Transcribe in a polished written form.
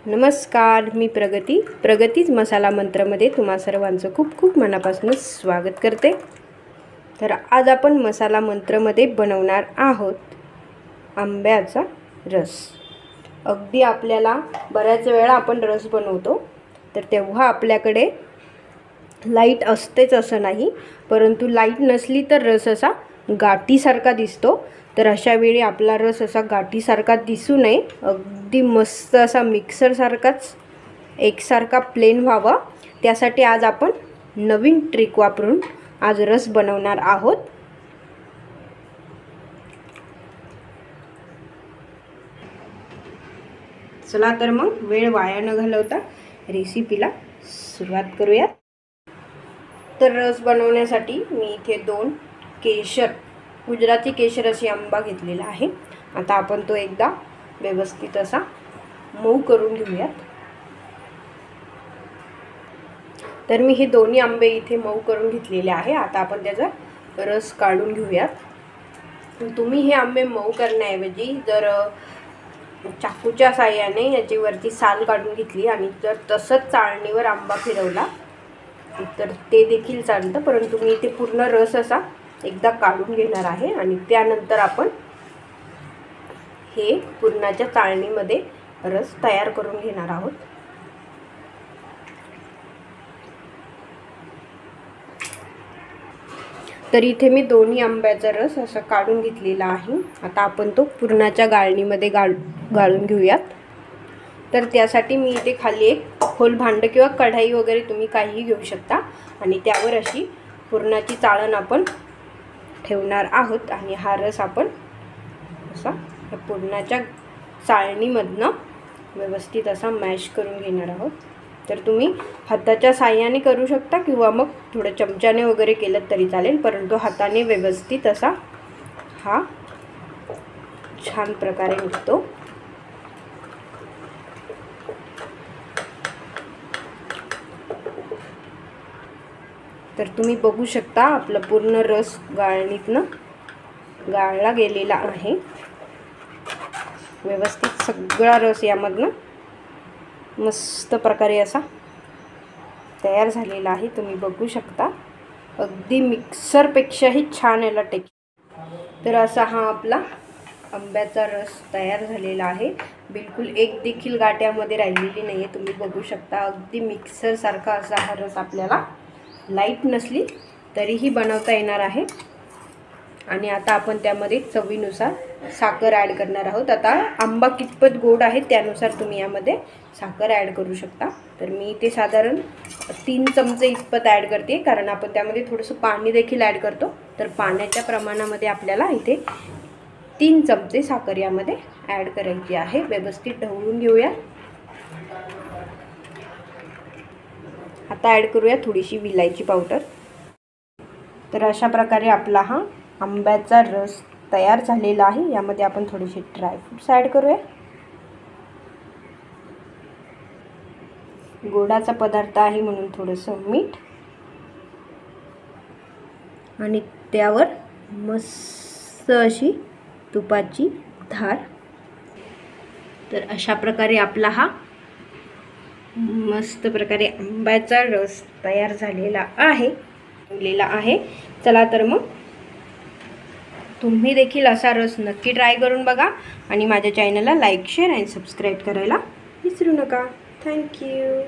नमस्कार, मी प्रगतीच मसाला मंत्रमध्ये तुम्हा सर्वांचं खूप खूप मनापासून स्वागत करते। तर आज आपण मसाला मंत्रमध्ये बनवणार आहोत आंब्याचा रस। अगदी आपल्याला बऱ्याच वेळा आपण रस बनवतो तर तेव्हा आपल्याकडे लाईट असतेच असं नाही, परंतु लाईट नसली तर रस असा गाठीसारखा दिसतो। तर अशा वेळी आपला रस असा गाठीसारखा दिसू नये, अगदी मस्त असा मिक्सर सारखाच एकसारखा प्लेन व्हावा, त्यासाठी आज आपण नवीन ट्रिक वापरून आज रस बनवणार आहोत। चला तर मग वेळ वाया न घालवता रेसिपीला सुरुवात करूया। तर रस बनवण्यासाठी मी इथे 2 केशर, गुजराती केशर अशी आंबा घेतलेला आहे। आता आपण तो एकदा व्यवस्थित असा मऊ करून घेऊयात। तर मी हे दोन्ही आंबे इथे मऊ करून घेतलेले आहे। आता आपण त्याचा रस काढून घेऊयात। तुम्ही हे आंबे मऊ करण्याऐवजी जर चाकूच्या साहाय्याने याची वरची साल काढून घेतली आणि जर तसंच चाळणीवर आंबा फिरवला तर ते देखील चालतं, परंतु मी इथे पूर्ण रस असा एकदा काढून घेणार आहे आणि त्यानंतर आपण हे पुरणाच्या चाळणीमध्ये रस तयार करून घेणार आहोत। तर इथे मी दोन्ही आंब्याचा रस असा काढून घेतलेला आहे। आता आपण तो पुरणाच्या गाळणीमध्ये गाळून घेऊयात। तर त्यासाठी मी इथे खाली एक खोल भांड किंवा कढाई वगैरे तुम्ही काहीही घेऊ शकता आणि त्यावर अशी पुरणाची चाळण आपण ठेवणार आहोत आणि हा रस आपण असा या पुरणाच्या चाळणीमधनं व्यवस्थित असा मॅश करून घेणार आहोत। तर तुम्ही हाताच्या साहाय्याने करू शकता किंवा मग थोडं चमच्याने वगैरे केलं तरी चालेल, परंतु हाताने व्यवस्थित असा हा छान प्रकारे निघतो। तर तुम्ही बघू शकता आपला पूर्ण रस गाळणीतनं गाळला गेलेला आहे। व्यवस्थित सगळा रस यामधनं मस्त प्रकारे असा तयार झालेला आहे। तुम्ही बघू शकता अगदी मिक्सरपेक्षाही छान याला टेक्स्चर। तर असा हा आपला आंब्याचा रस तयार झालेला आहे। बिलकुल एक देखील गाठ्यामध्ये राहिलेली नाही आहे। तुम्ही बघू शकता अगदी मिक्सर सारखा असा हा रस आपल्याला लाईट नसली तरीही बनवता येणार आहे। आणि आता आपण त्यामध्ये चवीनुसार साखर ॲड करणार आहोत। आता आंबा कितपत गोड आहे त्यानुसार तुम्ही यामध्ये साखर ॲड करू शकता। तर मी इथे साधारण 3 चमचे इतपत ॲड करते, कारण आपण त्यामध्ये थोडंसं पाणी देखील ॲड करतो। तर पाण्याच्या प्रमाणामध्ये आपल्याला इथे 3 चमचे साखर यामध्ये ॲड करायची आहे। व्यवस्थित ढवळून घेऊया। आता ॲड करूया थोडीशी विलायची पावडर। तर अशा प्रकारे आपला हा आंब्याचा रस तयार झालेला आहे। यामध्ये आपण थोडेसे ड्रायफ्रूट्स ॲड करूया। गोडाचा पदार्थ आहे म्हणून थोडंसं मीठ आणि त्यावर मस्त अशी तुपाची धार। तर अशा प्रकारे आपला हा मस्त प्रकारे आंब्याचा रस तयार झालेला आहे। चला तर मग तुम्ही देखील असा रस नक्की ट्राय करून बघा आणि माझ्या चॅनलला लाईक, शेअर आणि सबस्क्राईब करायला विसरू नका। थँक्यू।